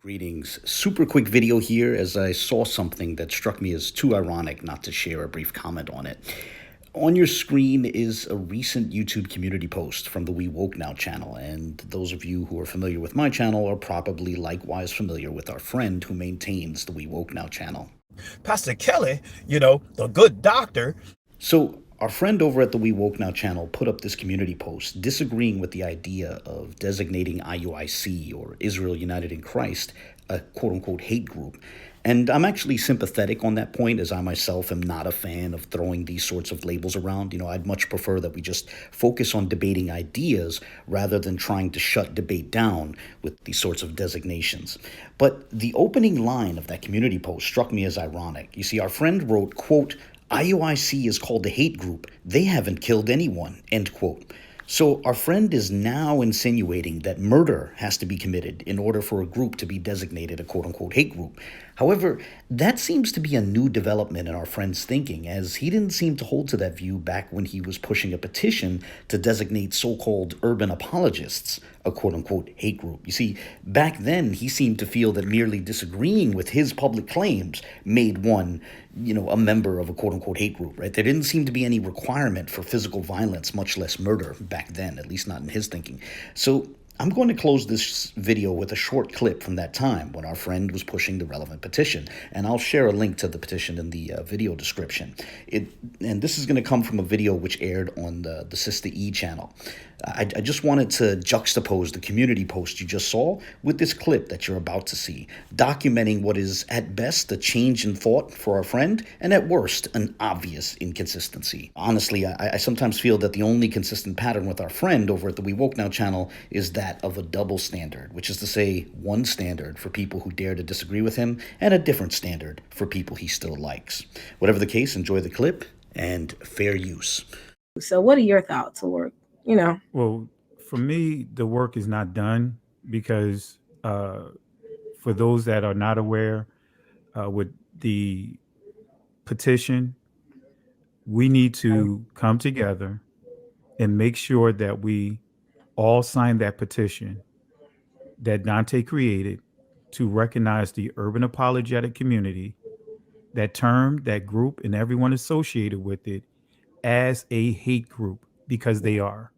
Greetings. Super quick video here as I saw something that struck me as too ironic not to share a brief comment on it. On your screen is a recent YouTube community post from the We Woke Now channel, and those of you who are familiar with my channel are probably likewise familiar with our friend who maintains the We Woke Now channel. Pastor Kelly, the good doctor. So, our friend over at the We Woke Now channel put up this community post disagreeing with the idea of designating IUIC, or Israel United in Christ, a quote unquote hate group. And I'm actually sympathetic on that point, as I myself am not a fan of throwing these sorts of labels around. I'd much prefer that we just focus on debating ideas rather than trying to shut debate down with these sorts of designations. But the opening line of that community post struck me as ironic. You see, our friend wrote, quote, IUIC is called a hate group. They haven't killed anyone, end quote. So our friend is now insinuating that murder has to be committed in order for a group to be designated a quote-unquote hate group. However, that seems to be a new development in our friend's thinking, as he didn't seem to hold to that view back when he was pushing a petition to designate so-called urban apologists a quote-unquote hate group. You see, back then he seemed to feel that merely disagreeing with his public claims made one, a member of a quote-unquote hate group, right? There didn't seem to be any requirement for physical violence, much less murder, back then, at least not in his thinking. So I'm going to close this video with a short clip from that time when our friend was pushing the relevant petition, and I'll share a link to the petition in the video description. And this is going to come from a video which aired on the Sista channel. I just wanted to juxtapose the community post you just saw with this clip that you're about to see, documenting what is at best a change in thought for our friend, and at worst, an obvious inconsistency. Honestly, I sometimes feel that the only consistent pattern with our friend over at the We Woke Now channel is that of a double standard, which is to say one standard for people who dare to disagree with him and a different standard for people he still likes. Whatever the case, enjoy the clip and fair use. So what are your thoughts, or, Well, for me, the work is not done because for those that are not aware, with the petition, we need to come together and make sure that we all sign that petition that Dante created to recognize the urban apologetic community, that term, that group, and everyone associated with it as a hate group, because they are.